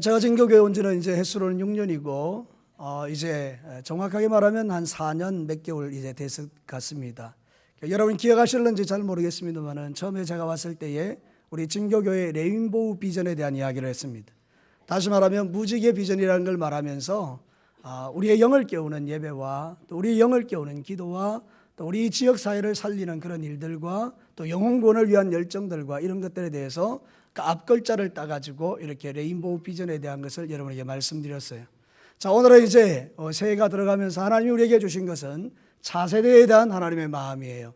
제가 진교교회 온 지는 이제 횟수로는 6년이고, 이제 정확하게 말하면 한 4년 몇 개월 이제 됐을 것 같습니다. 여러분 기억하실는지 잘 모르겠습니다만은 처음에 제가 왔을 때에 우리 진교교회 레인보우 비전에 대한 이야기를 했습니다. 다시 말하면 무지개 비전이라는 걸 말하면서 우리의 영을 깨우는 예배와 또 우리의 영을 깨우는 기도와 또 우리 지역 사회를 살리는 그런 일들과 또 영혼구원을 위한 열정들과 이런 것들에 대해서 그 앞글자를 따가지고 이렇게 레인보우 비전에 대한 것을 여러분에게 말씀드렸어요. 자, 오늘은 이제 새해가 들어가면서 하나님이 우리에게 주신 것은 차세대에 대한 하나님의 마음이에요.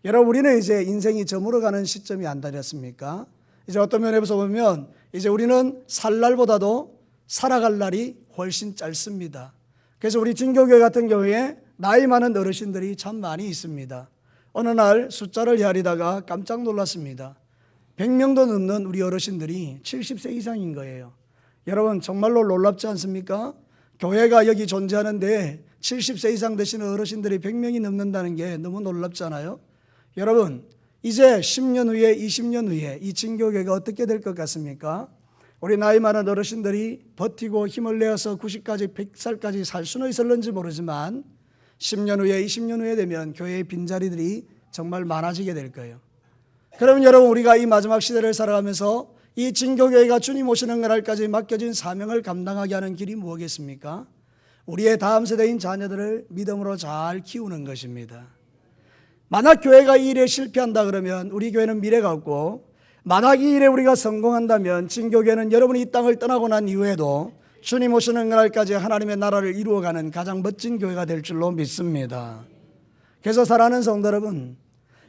여러분, 우리는 이제 인생이 저물어가는 시점이 안 되었습니까? 이제 어떤 면에서 보면 이제 우리는 살 날보다도 살아갈 날이 훨씬 짧습니다. 그래서 우리 진교교회 같은 경우에 나이 많은 어르신들이 참 많이 있습니다. 어느 날 숫자를 헤아리다가 깜짝 놀랐습니다. 100명도 넘는 우리 어르신들이 70세 이상인 거예요. 여러분 정말로 놀랍지 않습니까? 교회가 여기 존재하는데 70세 이상 되시는 어르신들이 100명이 넘는다는 게 너무 놀랍잖아요. 여러분 이제 10년 후에 20년 후에 이 진교교회가 어떻게 될 것 같습니까? 우리 나이 많은 어르신들이 버티고 힘을 내어서 90까지 100살까지 살 수는 있을는지 모르지만 10년 후에 20년 후에 되면 교회의 빈자리들이 정말 많아지게 될 거예요. 그러면 여러분 우리가 이 마지막 시대를 살아가면서 이 진교교회가 주님 오시는 그날까지 맡겨진 사명을 감당하게 하는 길이 무엇이겠습니까? 우리의 다음 세대인 자녀들을 믿음으로 잘 키우는 것입니다. 만약 교회가 이 일에 실패한다 그러면 우리 교회는 미래가 없고, 만약 이 일에 우리가 성공한다면 진교교회는 여러분이 이 땅을 떠나고 난 이후에도 주님 오시는 그날까지 하나님의 나라를 이루어가는 가장 멋진 교회가 될 줄로 믿습니다. 그래서 사랑하는 성도 여러분,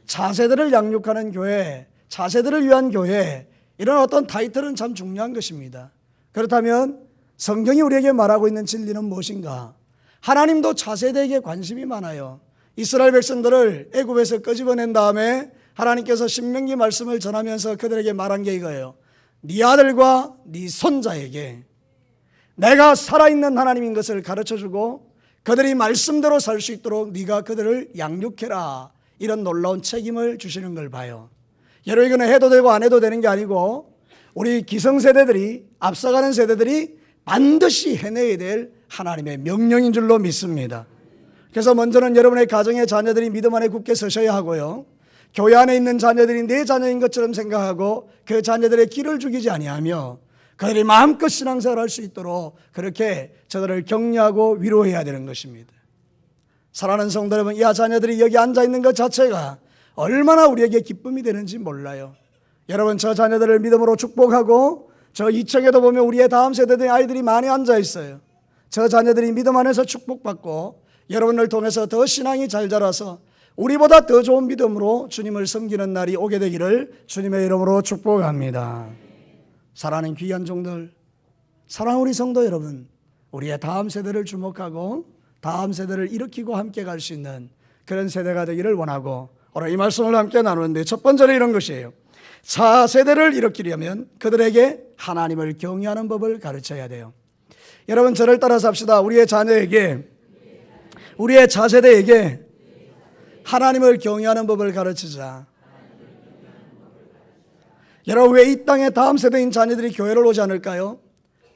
차세대를 양육하는 교회, 차세대를 위한 교회, 이런 어떤 타이틀은 참 중요한 것입니다. 그렇다면 성경이 우리에게 말하고 있는 진리는 무엇인가? 하나님도 차세대에게 관심이 많아요. 이스라엘 백성들을 애굽에서 끄집어낸 다음에 하나님께서 신명기 말씀을 전하면서 그들에게 말한 게 이거예요. 네 아들과 네 손자에게 내가 살아있는 하나님인 것을 가르쳐주고 그들이 말씀대로 살 수 있도록 네가 그들을 양육해라. 이런 놀라운 책임을 주시는 걸 봐요. 여러분 이거는 해도 되고 안 해도 되는 게 아니고 우리 기성세대들이, 앞서가는 세대들이 반드시 해내야 될 하나님의 명령인 줄로 믿습니다. 그래서 먼저는 여러분의 가정의 자녀들이 믿음 안에 굳게 서셔야 하고요, 교회 안에 있는 자녀들이 내 자녀인 것처럼 생각하고 그 자녀들의 길을 죽이지 아니하며 그들이 마음껏 신앙생활을 할 수 있도록 그렇게 저들을 격려하고 위로해야 되는 것입니다. 사랑하는 성도 여러분, 이 자녀들이 여기 앉아있는 것 자체가 얼마나 우리에게 기쁨이 되는지 몰라요. 여러분 저 자녀들을 믿음으로 축복하고 저 2층에도 보면 우리의 다음 세대의 아이들이 많이 앉아있어요. 저 자녀들이 믿음 안에서 축복받고 여러분을 통해서 더 신앙이 잘 자라서 우리보다 더 좋은 믿음으로 주님을 섬기는 날이 오게 되기를 주님의 이름으로 축복합니다. 사랑하는 귀한 종들, 사랑하는 우리 성도 여러분, 우리의 다음 세대를 주목하고 다음 세대를 일으키고 함께 갈 수 있는 그런 세대가 되기를 원하고 오늘 이 말씀을 함께 나누는데 첫 번째는 이런 것이에요. 차세대를 일으키려면 그들에게 하나님을 경외하는 법을 가르쳐야 돼요. 여러분 저를 따라서 합시다. 우리의 자녀에게, 우리의 차세대에게 하나님을 경외하는 법을 가르치자. 여러분 왜 이 땅에 다음 세대인 자녀들이 교회를 오지 않을까요?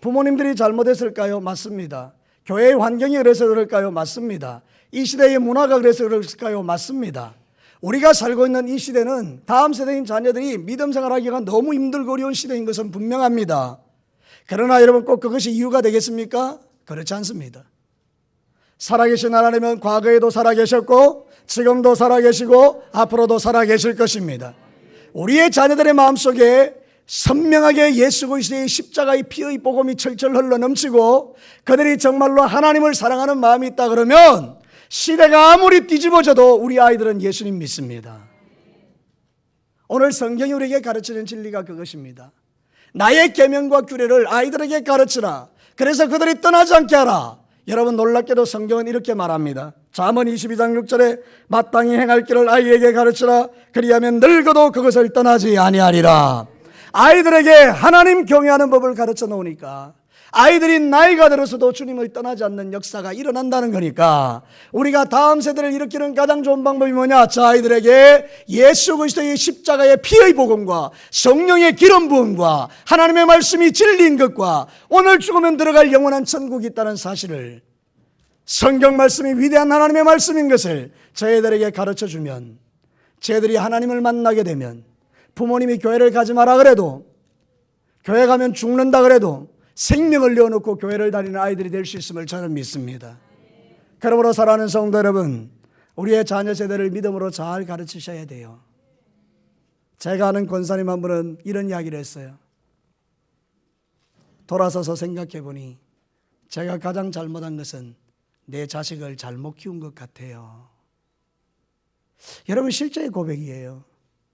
부모님들이 잘못했을까요? 맞습니다. 교회의 환경이 그래서 그럴까요? 맞습니다. 이 시대의 문화가 그래서 그럴까요? 맞습니다. 우리가 살고 있는 이 시대는 다음 세대인 자녀들이 믿음 생활하기가 너무 힘들고 어려운 시대인 것은 분명합니다. 그러나 여러분 꼭 그것이 이유가 되겠습니까? 그렇지 않습니다. 살아계신 하나님은 과거에도 살아계셨고 지금도 살아계시고 앞으로도 살아계실 것입니다. 우리의 자녀들의 마음속에 선명하게 예수 그리스도의 십자가의 피의 복음이 철철 흘러 넘치고 그들이 정말로 하나님을 사랑하는 마음이 있다 그러면 시대가 아무리 뒤집어져도 우리 아이들은 예수님 믿습니다. 오늘 성경이 우리에게 가르치는 진리가 그것입니다. 나의 계명과 규례를 아이들에게 가르치라. 그래서 그들이 떠나지 않게 하라. 여러분 놀랍게도 성경은 이렇게 말합니다. 잠언 22장 6절에 마땅히 행할 길을 아이에게 가르치라. 그리하면 늙어도 그것을 떠나지 아니하리라. 아이들에게 하나님 경외하는 법을 가르쳐 놓으니까 아이들이 나이가 들어서도 주님을 떠나지 않는 역사가 일어난다는 거니까 우리가 다음 세대를 일으키는 가장 좋은 방법이 뭐냐? 저 아이들에게 예수 그리스도의 십자가의 피의 복음과 성령의 기름 부음과 하나님의 말씀이 진리인 것과 오늘 죽으면 들어갈 영원한 천국이 있다는 사실을, 성경 말씀이 위대한 하나님의 말씀인 것을 저희들에게 가르쳐주면, 저희들이 하나님을 만나게 되면, 부모님이 교회를 가지 마라 그래도, 교회 가면 죽는다 그래도 생명을 내어놓고 교회를 다니는 아이들이 될 수 있음을 저는 믿습니다. 그러므로 사랑하는 성도 여러분, 우리의 자녀 세대를 믿음으로 잘 가르치셔야 돼요. 제가 아는 권사님 한 분은 이런 이야기를 했어요. 돌아서서 생각해 보니 제가 가장 잘못한 것은 내 자식을 잘못 키운 것 같아요. 여러분, 실제의 고백이에요.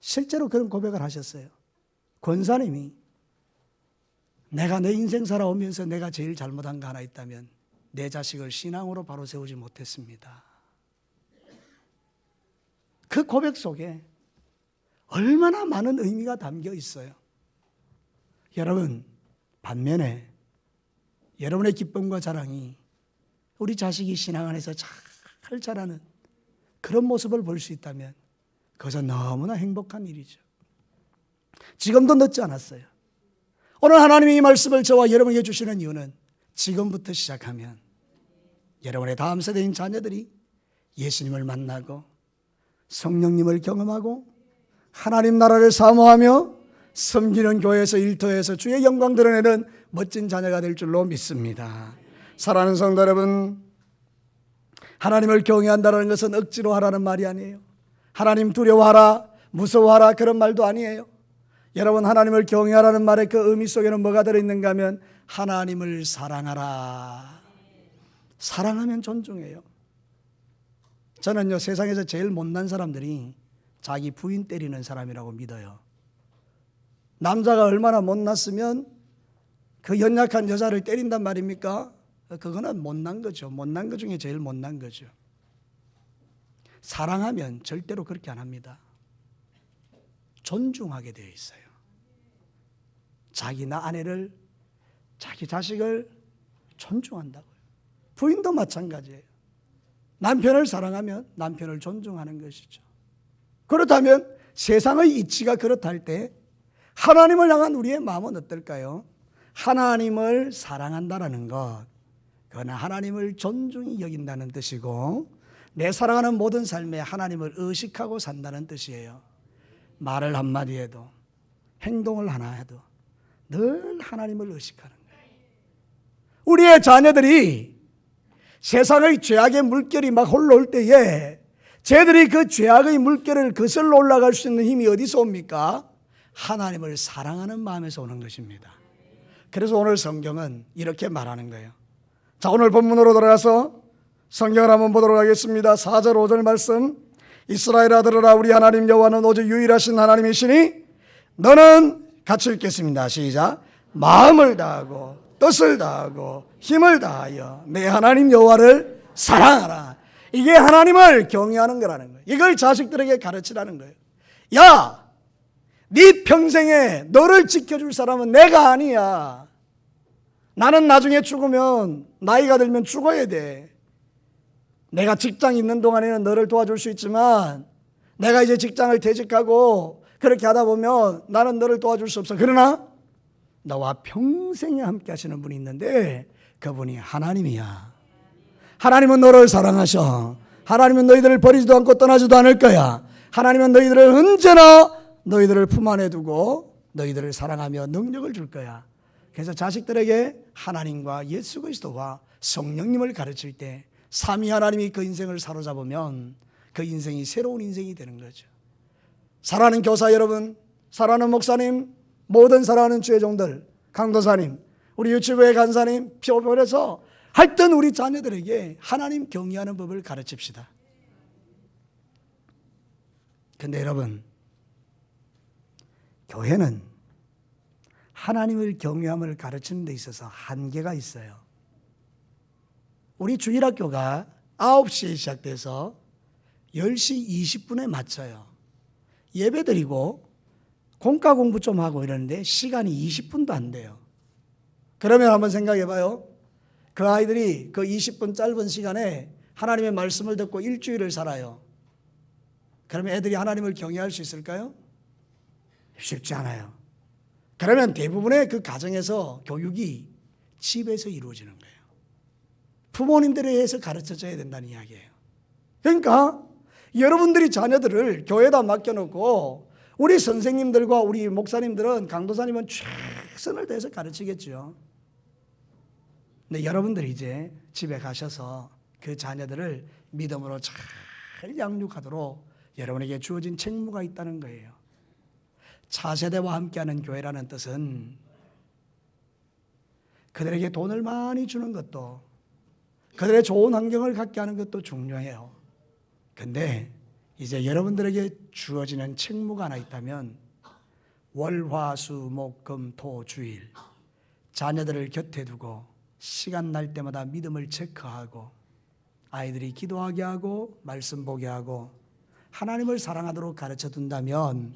실제로 그런 고백을 하셨어요. 권사님이 내가 내 인생 살아오면서 내가 제일 잘못한 거 하나 있다면 내 자식을 신앙으로 바로 세우지 못했습니다. 그 고백 속에 얼마나 많은 의미가 담겨 있어요. 여러분, 반면에 여러분의 기쁨과 자랑이 우리 자식이 신앙 안에서 잘 자라는 그런 모습을 볼 수 있다면 그것은 너무나 행복한 일이죠. 지금도 늦지 않았어요. 오늘 하나님이 이 말씀을 저와 여러분에게 주시는 이유는 지금부터 시작하면 여러분의 다음 세대인 자녀들이 예수님을 만나고 성령님을 경험하고 하나님 나라를 사모하며 섬기는 교회에서 일터에서 주의 영광 드러내는 멋진 자녀가 될 줄로 믿습니다. 사랑하는 성도 여러분, 하나님을 경외한다는 것은 억지로 하라는 말이 아니에요. 하나님 두려워하라, 무서워하라 그런 말도 아니에요. 여러분, 하나님을 경외하라는 말의 그 의미 속에는 뭐가 들어있는가 하면 하나님을 사랑하라. 사랑하면 존중해요. 저는요, 세상에서 제일 못난 사람들이 자기 부인 때리는 사람이라고 믿어요. 남자가 얼마나 못났으면 그 연약한 여자를 때린단 말입니까? 그거는 못난 거죠. 못난 것 중에 제일 못난 거죠. 사랑하면 절대로 그렇게 안 합니다. 존중하게 되어 있어요. 자기 아내를, 자기 자식을 존중한다고요. 부인도 마찬가지예요. 남편을 사랑하면 남편을 존중하는 것이죠. 그렇다면 세상의 이치가 그렇다 할 때 하나님을 향한 우리의 마음은 어떨까요? 하나님을 사랑한다라는 것, 그건 하나님을 존중히 여긴다는 뜻이고 내 살아가는 모든 삶에 하나님을 의식하고 산다는 뜻이에요. 말을 한마디 해도 행동을 하나 해도 늘 하나님을 의식하는 거예요. 우리의 자녀들이 세상의 죄악의 물결이 막 흘러올 때에 쟤들이 그 죄악의 물결을 거슬러 올라갈 수 있는 힘이 어디서 옵니까? 하나님을 사랑하는 마음에서 오는 것입니다. 그래서 오늘 성경은 이렇게 말하는 거예요. 자, 오늘 본문으로 돌아가서 성경을 한번 보도록 하겠습니다. 4절 5절 말씀. 이스라엘아 들으라, 우리 하나님 여호와는 오직 유일하신 하나님이시니 너는 같이 읽겠습니다. 시작. 마음을 다하고 뜻을 다하고 힘을 다하여 내 하나님 여호와를 사랑하라. 이게 하나님을 경외하는 거라는 거예요. 이걸 자식들에게 가르치라는 거예요. 야, 네 평생에 너를 지켜줄 사람은 내가 아니야. 나는 나중에 죽으면, 나이가 들면 죽어야 돼. 내가 직장 있는 동안에는 너를 도와줄 수 있지만 내가 이제 직장을 퇴직하고 그렇게 하다 보면 나는 너를 도와줄 수 없어. 그러나 너와 평생에 함께 하시는 분이 있는데 그분이 하나님이야. 하나님은 너를 사랑하셔. 하나님은 너희들을 버리지도 않고 떠나지도 않을 거야. 하나님은 너희들을 언제나 너희들을 품 안에 두고 너희들을 사랑하며 능력을 줄 거야. 그래서 자식들에게 하나님과 예수 그리스도와 성령님을 가르칠 때 삼위 하나님이 그 인생을 사로잡으면 그 인생이 새로운 인생이 되는 거죠. 사랑하는 교사 여러분, 사랑하는 목사님, 모든 사랑하는 주의 종들, 강도사님, 우리 유치부의 간사님, 표본에서 하여튼 우리 자녀들에게 하나님 경외하는 법을 가르칩시다. 근데 여러분, 교회는 하나님을 경외함을 가르치는 데 있어서 한계가 있어요. 우리 주일학교가 9시에 시작돼서 10시 20분에 맞춰요. 예배 드리고 공과 공부 좀 하고 이러는데 시간이 20분도 안 돼요. 그러면 한번 생각해 봐요. 그 아이들이 그 20분 짧은 시간에 하나님의 말씀을 듣고 일주일을 살아요. 그러면 애들이 하나님을 경외할 수 있을까요? 쉽지 않아요. 그러면 대부분의 그 가정에서 교육이 집에서 이루어지는 거예요. 부모님들에 의해서 가르쳐줘야 된다는 이야기예요. 그러니까 여러분들이 자녀들을 교회에다 맡겨놓고 우리 선생님들과 우리 목사님들은, 강도사님은 최선을 다해서 가르치겠죠. 근데 여러분들이 이제 집에 가셔서 그 자녀들을 믿음으로 잘 양육하도록 여러분에게 주어진 책무가 있다는 거예요. 차세대와 함께하는 교회라는 뜻은 그들에게 돈을 많이 주는 것도, 그들의 좋은 환경을 갖게 하는 것도 중요해요. 근데 이제 여러분들에게 주어지는 책무가 하나 있다면, 월, 화, 수, 목, 금, 토, 주일 자녀들을 곁에 두고 시간 날 때마다 믿음을 체크하고 아이들이 기도하게 하고 말씀 보게 하고 하나님을 사랑하도록 가르쳐 둔다면,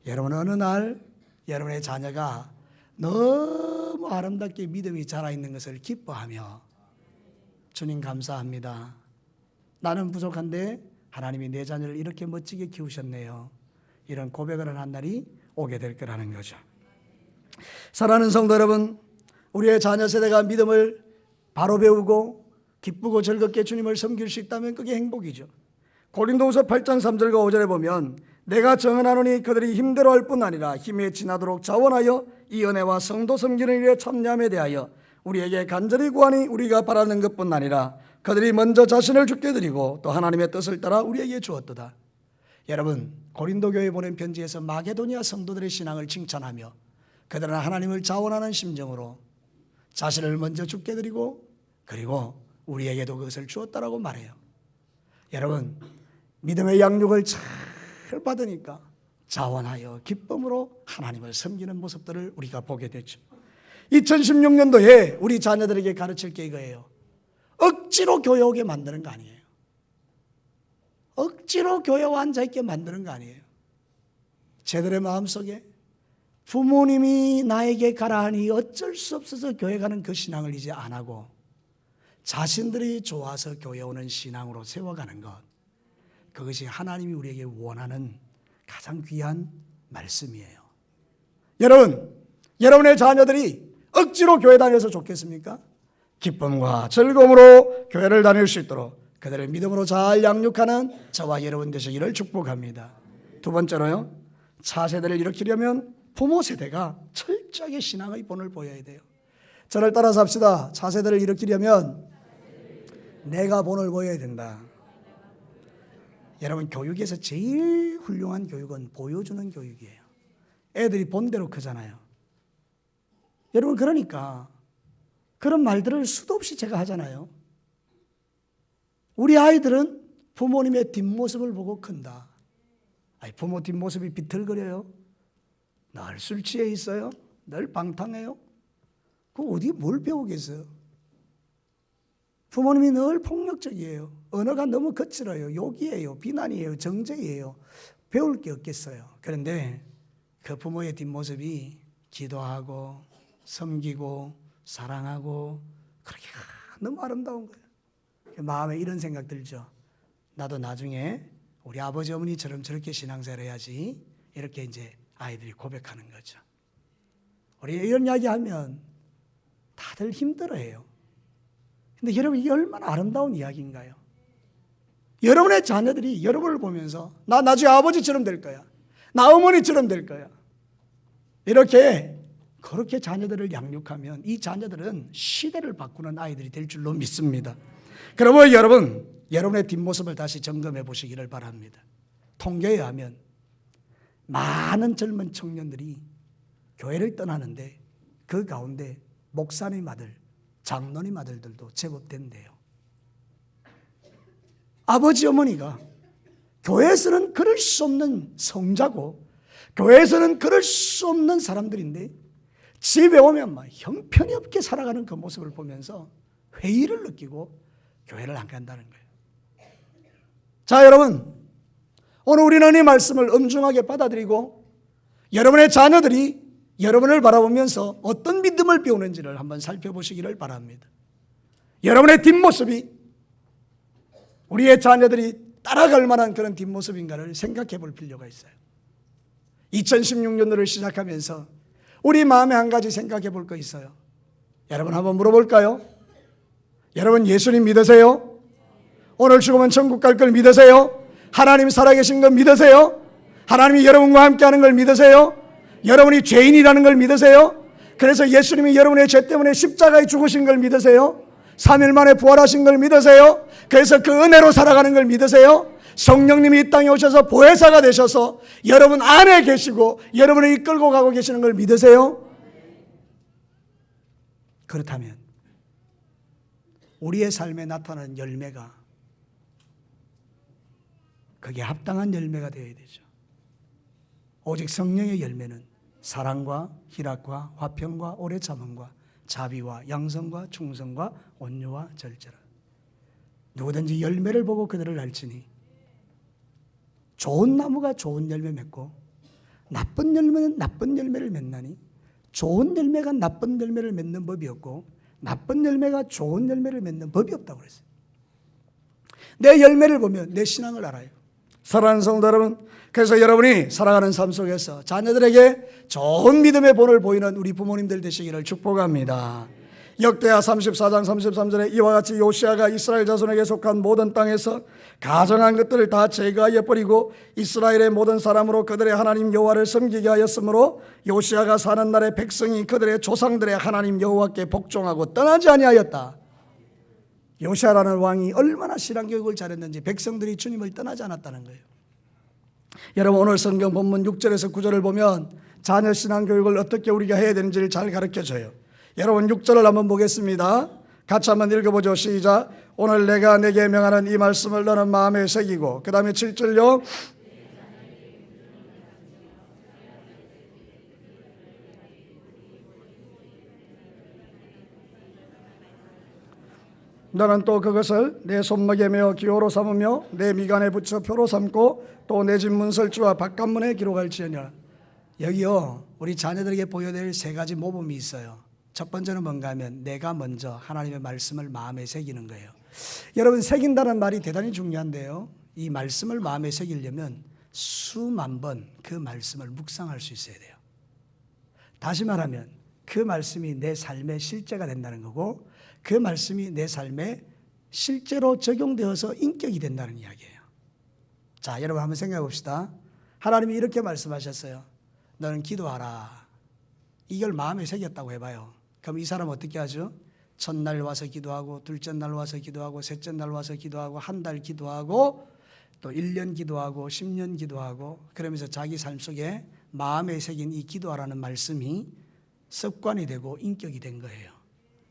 여러분 어느 날 여러분의 자녀가 너무 아름답게 믿음이 자라있는 것을 기뻐하며, 주님 감사합니다, 나는 부족한데 하나님이 내 자녀를 이렇게 멋지게 키우셨네요, 이런 고백을 한 날이 오게 될 거라는 거죠. 사랑하는 성도 여러분, 우리의 자녀 세대가 믿음을 바로 배우고 기쁘고 즐겁게 주님을 섬길 수 있다면 그게 행복이죠. 고린도후서 8장 3절과 5절에 보면, 내가 정언하노니 그들이 힘들어할 뿐 아니라 힘에 지나도록 자원하여 이 은혜와 성도 섬기는 일에 참여함에 대하여 우리에게 간절히 구하니, 우리가 바라는 것뿐 아니라 그들이 먼저 자신을 주께 드리고 또 하나님의 뜻을 따라 우리에게 주었도다. 여러분, 고린도 교회에 보낸 편지에서 마게도니아 성도들의 신앙을 칭찬하며 그들은 하나님을 자원하는 심정으로 자신을 먼저 주께 드리고 그리고 우리에게도 그것을 주었다라고 말해요. 여러분, 믿음의 양육을 잘 받으니까 자원하여 기쁨으로 하나님을 섬기는 모습들을 우리가 보게 되죠. 2016년도에 우리 자녀들에게 가르칠 게 이거예요. 억지로 교회 오게 만드는 거 아니에요. 억지로 교회 와 앉아있게 만드는 거 아니에요. 제들의 마음속에 부모님이 나에게 가라 하니 어쩔 수 없어서 교회 가는 그 신앙을 이제 안 하고 자신들이 좋아서 교회 오는 신앙으로 세워가는 것, 그것이 하나님이 우리에게 원하는 가장 귀한 말씀이에요. 여러분, 여러분의 자녀들이 억지로 교회 다녀서 좋겠습니까? 기쁨과 즐거움으로 교회를 다닐 수 있도록 그들을 믿음으로 잘 양육하는 저와 여러분 되시기를 축복합니다. 두 번째로요, 차세대를 일으키려면 부모 세대가 철저하게 신앙의 본을 보여야 돼요. 저를 따라서 합시다. 차세대를 일으키려면 내가 본을 보여야 된다. 여러분, 교육에서 제일 훌륭한 교육은 보여주는 교육이에요. 애들이 본대로 크잖아요. 여러분, 그러니까 그런 말들을 수도 없이 제가 하잖아요. 우리 아이들은 부모님의 뒷모습을 보고 큰다. 아니, 부모 뒷모습이 비틀거려요? 늘 술 취해 있어요? 늘 방탕해요? 그 어디 뭘 배우겠어요? 부모님이 늘 폭력적이에요. 언어가 너무 거칠어요. 욕이에요. 비난이에요. 정죄예요. 배울 게 없겠어요. 그런데 그 부모의 뒷모습이 기도하고 섬기고 사랑하고 그렇게 너무 아름다운 거예요. 마음에 이런 생각 들죠. 나도 나중에 우리 아버지 어머니처럼 저렇게 신앙생활 해야지, 이렇게 이제 아이들이 고백하는 거죠. 우리 이런 이야기 하면 다들 힘들어해요. 근데 여러분, 이게 얼마나 아름다운 이야기인가요? 여러분의 자녀들이 여러분을 보면서 나 나중에 아버지처럼 될 거야, 나 어머니처럼 될 거야, 이렇게 그렇게 자녀들을 양육하면 이 자녀들은 시대를 바꾸는 아이들이 될 줄로 믿습니다. 그러면 여러분, 여러분의 뒷모습을 다시 점검해 보시기를 바랍니다. 통계에 하면 많은 젊은 청년들이 교회를 떠나는데 그 가운데 목사님 아들, 장로님 아들들도 제법 된대요. 아버지 어머니가 교회에서는 그럴 수 없는 성자고 교회에서는 그럴 수 없는 사람들인데 집에 오면 막 형편이 없게 살아가는 그 모습을 보면서 회의를 느끼고 교회를 안 간다는 거예요. 자, 여러분, 오늘 우리는 이 말씀을 엄중하게 받아들이고 여러분의 자녀들이 여러분을 바라보면서 어떤 믿음을 배우는지를 한번 살펴보시기를 바랍니다. 여러분의 뒷모습이 우리의 자녀들이 따라갈 만한 그런 뒷모습인가를 생각해 볼 필요가 있어요. 2016년도를 시작하면서 우리 마음에 한 가지 생각해 볼 거 있어요. 여러분 한번 물어볼까요? 여러분 예수님 믿으세요? 오늘 죽으면 천국 갈 걸 믿으세요? 하나님 살아계신 걸 믿으세요? 하나님이 여러분과 함께하는 걸 믿으세요? 여러분이 죄인이라는 걸 믿으세요? 그래서 예수님이 여러분의 죄 때문에 십자가에 죽으신 걸 믿으세요? 3일 만에 부활하신 걸 믿으세요? 그래서 그 은혜로 살아가는 걸 믿으세요? 성령님이 이 땅에 오셔서 보혜사가 되셔서 여러분 안에 계시고 여러분을 이끌고 가고 계시는 걸 믿으세요? 그렇다면 우리의 삶에 나타나는 열매가 그게 합당한 열매가 되어야 되죠. 오직 성령의 열매는 사랑과 희락과 화평과 오래 참음과 자비와 양성과 충성과 온유와 절제라. 누구든지 열매를 보고 그들을 알지니 좋은 나무가 좋은 열매 맺고 나쁜 열매는 나쁜 열매를 맺나니 좋은 열매가 나쁜 열매를 맺는 법이 없고 나쁜 열매가 좋은 열매를 맺는 법이 없다고 그랬어요. 내 열매를 보면 내 신앙을 알아요. 사랑하는 성도 여러분, 그래서 여러분이 살아가는 삶 속에서 자녀들에게 좋은 믿음의 본을 보이는 우리 부모님들 되시기를 축복합니다. 역대하 34장 33절에 이와 같이 요시아가 이스라엘 자손에게 속한 모든 땅에서 가정한 것들을 다 제거하여 버리고 이스라엘의 모든 사람으로 그들의 하나님 여호와를 섬기게 하였으므로 요시아가 사는 날에 백성이 그들의 조상들의 하나님 여호와께 복종하고 떠나지 아니하였다. 요시아라는 왕이 얼마나 신앙교육을 잘했는지 백성들이 주님을 떠나지 않았다는 거예요. 여러분 오늘 성경 본문 6절에서 9절을 보면 자녀 신앙교육을 어떻게 우리가 해야 되는지를 잘 가르쳐줘요. 여러분 6절을 한번 보겠습니다. 같이 한번 읽어보죠. 시작. 오늘 내가 내게 명하는 이 말씀을 너는 마음에 새기고, 그 다음에 7절요. 너는 또 그것을 내 손목에 메어 기호로 삼으며 내 미간에 붙여 표로 삼고 또 내 집 문설주와 바깥문에 기록할지어냐. 여기요 우리 자녀들에게 보여야 될 세 가지 모범이 있어요. 첫 번째는 뭔가 하면 내가 먼저 하나님의 말씀을 마음에 새기는 거예요. 여러분 새긴다는 말이 대단히 중요한데요, 이 말씀을 마음에 새기려면 수만 번 그 말씀을 묵상할 수 있어야 돼요. 다시 말하면 그 말씀이 내 삶의 실제가 된다는 거고 그 말씀이 내 삶에 실제로 적용되어서 인격이 된다는 이야기예요. 자, 여러분 한번 생각해 봅시다. 하나님이 이렇게 말씀하셨어요. 너는 기도하라. 이걸 마음에 새겼다고 해봐요. 그럼 이 사람 어떻게 하죠? 첫날 와서 기도하고 둘째 날 와서 기도하고 셋째 날 와서 기도하고 한 달 기도하고 또 1년 기도하고 10년 기도하고 그러면서 자기 삶 속에 마음에 새긴 이 기도하라는 말씀이 습관이 되고 인격이 된 거예요.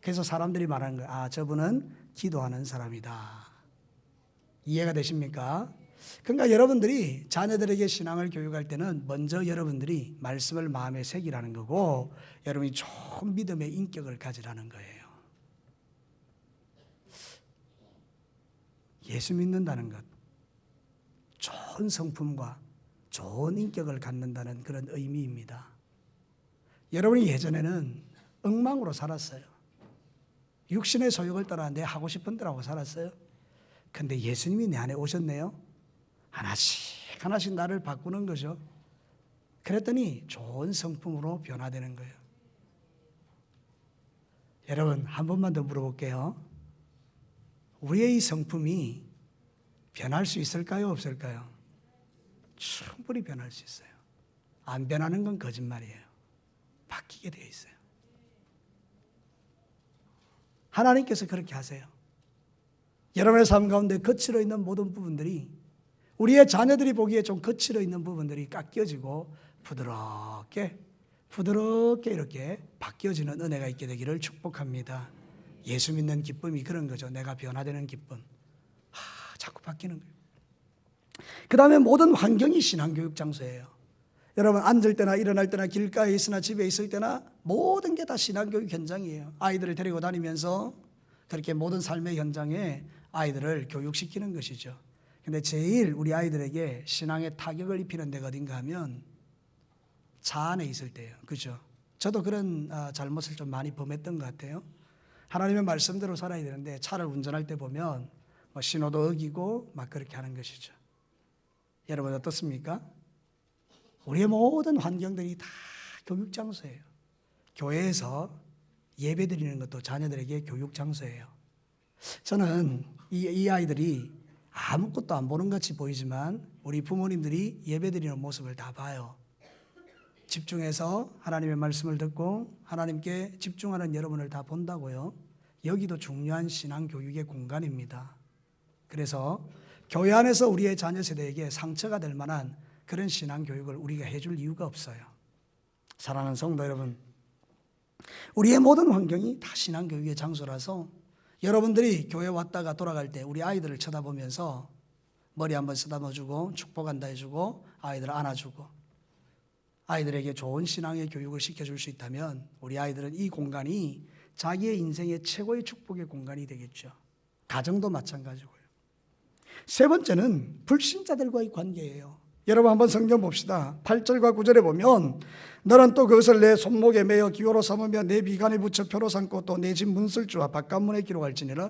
그래서 사람들이 말하는 거예요. 아, 저분은 기도하는 사람이다. 이해가 되십니까? 그러니까 여러분들이 자녀들에게 신앙을 교육할 때는 먼저 여러분들이 말씀을 마음에 새기라는 거고 여러분이 좋은 믿음의 인격을 가지라는 거예요. 예수 믿는다는 것, 좋은 성품과 좋은 인격을 갖는다는 그런 의미입니다. 여러분이 예전에는 엉망으로 살았어요. 육신의 소욕을 따라 내 하고 싶은 대로 하고 살았어요. 근데 예수님이 내 안에 오셨네요. 하나씩 하나씩 나를 바꾸는 거죠. 그랬더니 좋은 성품으로 변화되는 거예요. 여러분 한 번만 더 물어볼게요. 우리의 이 성품이 변할 수 있을까요? 없을까요? 충분히 변할 수 있어요. 안 변하는 건 거짓말이에요. 바뀌게 되어 있어요. 하나님께서 그렇게 하세요. 여러분의 삶 가운데 거칠어 있는 모든 부분들이 우리의 자녀들이 보기에 좀 거칠어 있는 부분들이 깎여지고 부드럽게 이렇게 바뀌어지는 은혜가 있게 되기를 축복합니다. 예수 믿는 기쁨이 그런 거죠. 내가 변화되는 기쁨. 자꾸 바뀌는 거예요. 그 다음에 모든 환경이 신앙교육 장소예요. 여러분 앉을 때나 일어날 때나 길가에 있으나 집에 있을 때나 모든 게 다 신앙교육 현장이에요. 아이들을 데리고 다니면서 그렇게 모든 삶의 현장에 아이들을 교육시키는 것이죠. 근데 제일 우리 아이들에게 신앙의 타격을 입히는 데가 어딘가 하면 차 안에 있을 때예요. 그죠? 저도 그런 잘못을 좀 많이 범했던 것 같아요. 하나님의 말씀대로 살아야 되는데 차를 운전할 때 보면 신호도 어기고 막 그렇게 하는 것이죠. 여러분 어떻습니까? 우리의 모든 환경들이 다 교육 장소예요. 교회에서 예배 드리는 것도 자녀들에게 교육 장소예요. 저는 이 아이들이 아무것도 안 보는 같이 보이지만 우리 부모님들이 예배 드리는 모습을 다 봐요. 집중해서 하나님의 말씀을 듣고 하나님께 집중하는 여러분을 다 본다고요. 여기도 중요한 신앙 교육의 공간입니다. 그래서 교회 안에서 우리의 자녀 세대에게 상처가 될 만한 그런 신앙 교육을 우리가 해줄 이유가 없어요. 사랑하는 성도 여러분, 우리의 모든 환경이 다 신앙 교육의 장소라서 여러분들이 교회 왔다가 돌아갈 때 우리 아이들을 쳐다보면서 머리 한번 쓰다듬어주고 축복한다 해주고 아이들을 안아주고 아이들에게 좋은 신앙의 교육을 시켜줄 수 있다면 우리 아이들은 이 공간이 자기의 인생의 최고의 축복의 공간이 되겠죠. 가정도 마찬가지고요. 세 번째는 불신자들과의 관계예요. 여러분 한번 성경 봅시다. 8절과 9절에 보면 너는 또 그것을 내 손목에 매어 기호로 삼으며 내 비간에 붙여 표로 삼고 또 내 집 문설주와 바깥문에 기록할지니라.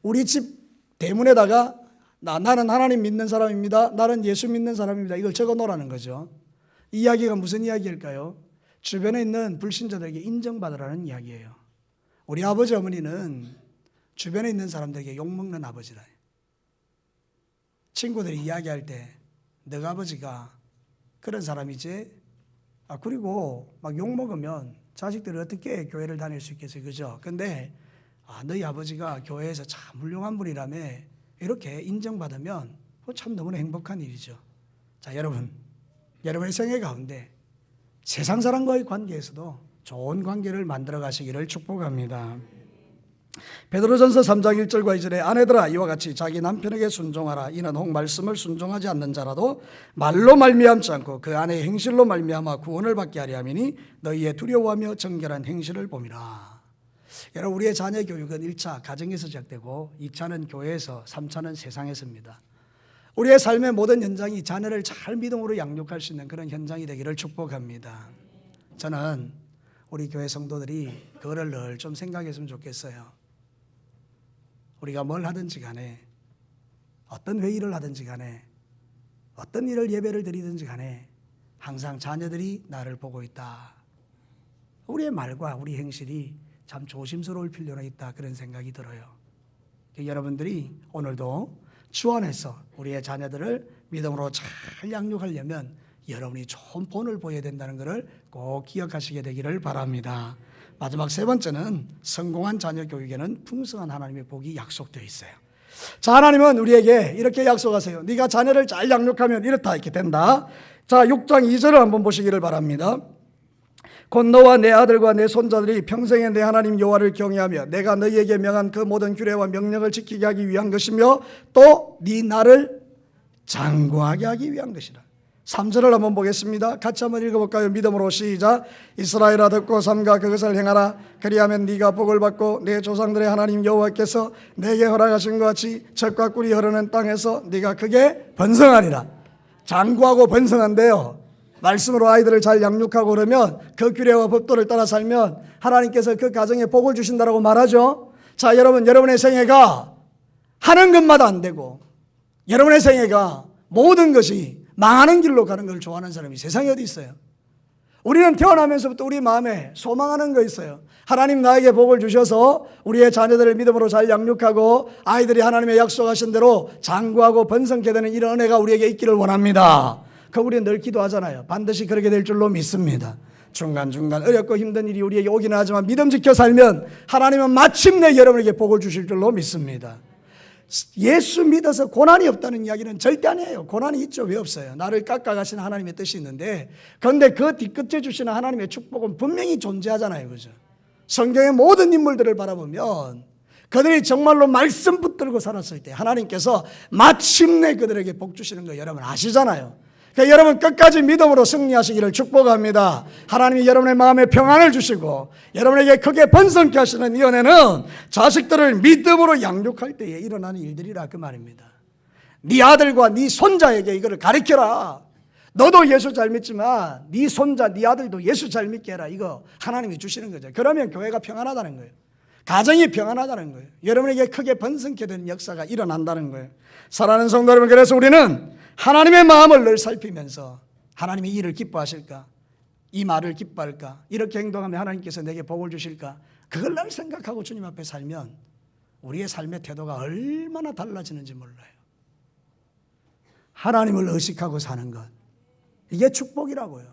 우리 집 대문에다가 나는 하나님 믿는 사람입니다. 나는 예수 믿는 사람입니다. 이걸 적어 놓으라는 거죠. 이 이야기가 무슨 이야기일까요? 주변에 있는 불신자들에게 인정받으라는 이야기예요. 우리 아버지 어머니는 주변에 있는 사람들에게 욕먹는 아버지라. 친구들이 이야기할 때 너가 아버지가 그런 사람이지? 그리고 막 욕먹으면 자식들이 어떻게 교회를 다닐 수 있겠어요? 그죠? 근데 너희 아버지가 교회에서 참 훌륭한 분이라며 이렇게 인정받으면 참 너무나 행복한 일이죠. 자, 여러분의 생애 가운데 세상 사람과의 관계에서도 좋은 관계를 만들어 가시기를 축복합니다. 베드로전서 3장 1절과 2절에 아내들아 이와 같이 자기 남편에게 순종하라. 이는 혹 말씀을 순종하지 않는 자라도 말로 말미암지 않고 그 안에 행실로 말미암아 구원을 받게 하려 함이니 너희의 두려워하며 정결한 행실을 봄이라. 여러분 우리의 자녀 교육은 1차 가정에서 시작되고 2차는 교회에서 3차는 세상에서입니다. 우리의 삶의 모든 현장이 자녀를 잘 믿음으로 양육할 수 있는 그런 현장이 되기를 축복합니다. 저는 우리 교회 성도들이 그거를 늘 좀 생각했으면 좋겠어요. 우리가 뭘 하든지 간에 어떤 회의를 하든지 간에 어떤 일을 예배를 드리든지 간에 항상 자녀들이 나를 보고 있다. 우리의 말과 우리 행실이 참 조심스러울 필요가 있다. 그런 생각이 들어요. 여러분들이 오늘도 주 안에서 우리의 자녀들을 믿음으로 잘 양육하려면 여러분이 좋은 본을 보여야 된다는 것을 꼭 기억하시게 되기를 바랍니다. 마지막 세 번째는 성공한 자녀 교육에는 풍성한 하나님의 복이 약속되어 있어요. 자, 하나님은 우리에게 이렇게 약속하세요. 네가 자녀를 잘 양육하면 이렇다 이렇게 된다. 자, 6장 2절을 한번 보시기를 바랍니다. 곧 너와 내 아들과 내 손자들이 평생에 내 하나님 여호와를 경외하며 내가 너희에게 명한 그 모든 규례와 명령을 지키게 하기 위한 것이며 또 네 나를 장구하게 하기 위한 것이라. 3절을 한번 보겠습니다. 같이 한번 읽어볼까요? 믿음으로 시작. 이스라엘아 듣고 삼가 그것을 행하라. 그리하면 네가 복을 받고 내 조상들의 하나님 여호와께서 내게 허락하신 것 같이 젖과 꿀이 흐르는 땅에서 네가 크게 번성하리라. 장구하고 번성한데요, 말씀으로 아이들을 잘 양육하고 그러면 그 규례와 법도를 따라 살면 하나님께서 그 가정에 복을 주신다라고 말하죠. 자, 여러분의 생애가 하는 것마다 안 되고 여러분의 생애가 모든 것이 망하는 길로 가는 걸 좋아하는 사람이 세상에 어디 있어요? 우리는 태어나면서부터 우리 마음에 소망하는 거 있어요. 하나님 나에게 복을 주셔서 우리의 자녀들을 믿음으로 잘 양육하고 아이들이 하나님의 약속하신 대로 장구하고 번성케 되는 이런 은혜가 우리에게 있기를 원합니다. 그 우리는 늘 기도하잖아요. 반드시 그렇게 될 줄로 믿습니다. 중간중간 어렵고 힘든 일이 우리에게 오기는 하지만 믿음 지켜 살면 하나님은 마침내 여러분에게 복을 주실 줄로 믿습니다. 예수 믿어서 고난이 없다는 이야기는 절대 아니에요. 고난이 있죠. 왜 없어요? 나를 깎아가시는 하나님의 뜻이 있는데, 그런데 그 뒤끝에 주시는 하나님의 축복은 분명히 존재하잖아요. 그죠? 성경의 모든 인물들을 바라보면 그들이 정말로 말씀 붙들고 살았을 때 하나님께서 마침내 그들에게 복 주시는 거 여러분 아시잖아요. 그러니까 여러분 끝까지 믿음으로 승리하시기를 축복합니다. 하나님이 여러분의 마음에 평안을 주시고 여러분에게 크게 번성케 하시는 이 은혜는 자식들을 믿음으로 양육할 때에 일어나는 일들이라 그 말입니다. 네 아들과 네 손자에게 이거를 가르쳐라. 너도 예수 잘 믿지만 네 손자, 네 아들도 예수 잘 믿게 해라. 이거 하나님이 주시는 거죠. 그러면 교회가 평안하다는 거예요. 가정이 평안하다는 거예요. 여러분에게 크게 번성케 되는 역사가 일어난다는 거예요. 사랑하는 성도 여러분, 그래서 우리는 하나님의 마음을 늘 살피면서 하나님이 이를 기뻐하실까? 이 말을 기뻐할까? 이렇게 행동하면 하나님께서 내게 복을 주실까? 그걸 늘 생각하고 주님 앞에 살면 우리의 삶의 태도가 얼마나 달라지는지 몰라요. 하나님을 의식하고 사는 것, 이게 축복이라고요.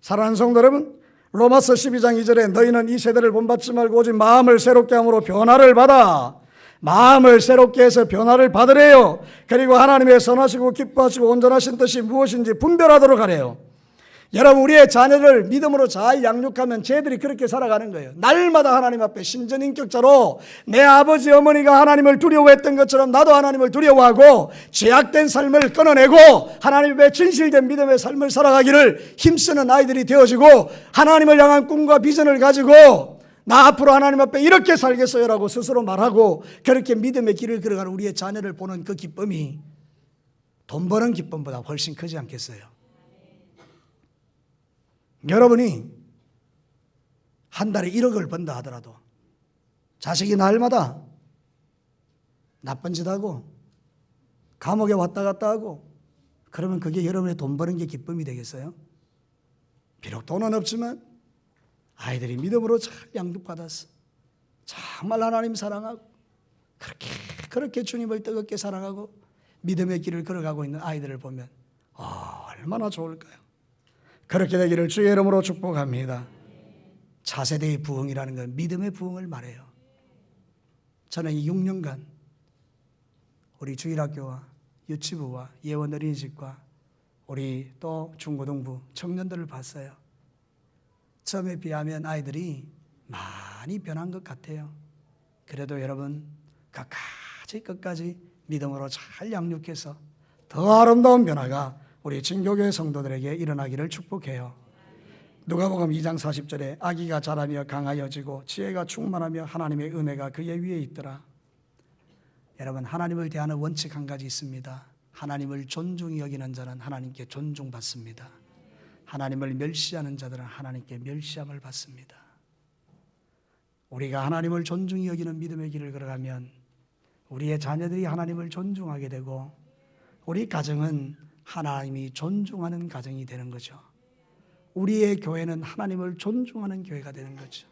사랑하는 성도 여러분, 로마서 12장 2절에 너희는 이 세대를 본받지 말고 오직 마음을 새롭게 함으로 변화를 받아. 마음을 새롭게 해서 변화를 받으래요. 그리고 하나님의 선하시고 기뻐하시고 온전하신 뜻이 무엇인지 분별하도록 하래요. 여러분, 우리의 자녀를 믿음으로 잘 양육하면 쟤들이 그렇게 살아가는 거예요. 날마다 하나님 앞에 신전인격자로 내 아버지 어머니가 하나님을 두려워했던 것처럼 나도 하나님을 두려워하고 죄악된 삶을 끊어내고 하나님 앞에 진실된 믿음의 삶을 살아가기를 힘쓰는 아이들이 되어지고 하나님을 향한 꿈과 비전을 가지고 나 앞으로 하나님 앞에 이렇게 살겠어요라고 스스로 말하고 그렇게 믿음의 길을 걸어가는 우리의 자녀를 보는 그 기쁨이 돈 버는 기쁨보다 훨씬 크지 않겠어요? 여러분이 한 달에 1억을 번다 하더라도 자식이 날마다 나쁜 짓 하고 감옥에 왔다 갔다 하고 그러면 그게 여러분의 돈 버는 게 기쁨이 되겠어요? 비록 돈은 없지만 아이들이 믿음으로 잘 양육받았어. 정말 하나님 사랑하고 그렇게 주님을 뜨겁게 사랑하고 믿음의 길을 걸어가고 있는 아이들을 보면 얼마나 좋을까요? 그렇게 되기를 주의 이름으로 축복합니다. 차세대의 부흥이라는 건 믿음의 부흥을 말해요. 저는 이 6년간 우리 주일학교와 유치부와 예원 어린이집과 우리 또 중고등부 청년들을 봤어요. 처음에 비하면 아이들이 많이 변한 것 같아요. 그래도 여러분 끝까지 믿음으로 잘 양육해서 더 아름다운 변화가 우리 진교교회 성도들에게 일어나기를 축복해요. 누가복음 2장 40절에 아기가 자라며 강하여지고 지혜가 충만하며 하나님의 은혜가 그의 위에 있더라. 여러분, 하나님을 대하는 원칙 한 가지 있습니다. 하나님을 존중히 여기는 자는 하나님께 존중받습니다. 하나님을 멸시하는 자들은 하나님께 멸시함을 받습니다. 우리가 하나님을 존중히 여기는 믿음의 길을 걸어가면 우리의 자녀들이 하나님을 존중하게 되고 우리 가정은 하나님이 존중하는 가정이 되는 거죠. 우리의 교회는 하나님을 존중하는 교회가 되는 거죠.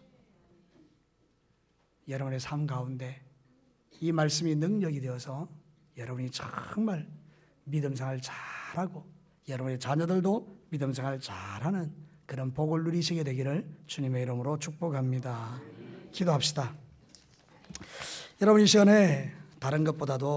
여러분의 삶 가운데 이 말씀이 능력이 되어서 여러분이 정말 믿음 생활 잘하고 여러분의 자녀들도 믿음 생활 잘하는 그런 복을 누리시게 되기를 주님의 이름으로 축복합니다. 기도합시다. 여러분, 이 시간에 다른 것보다도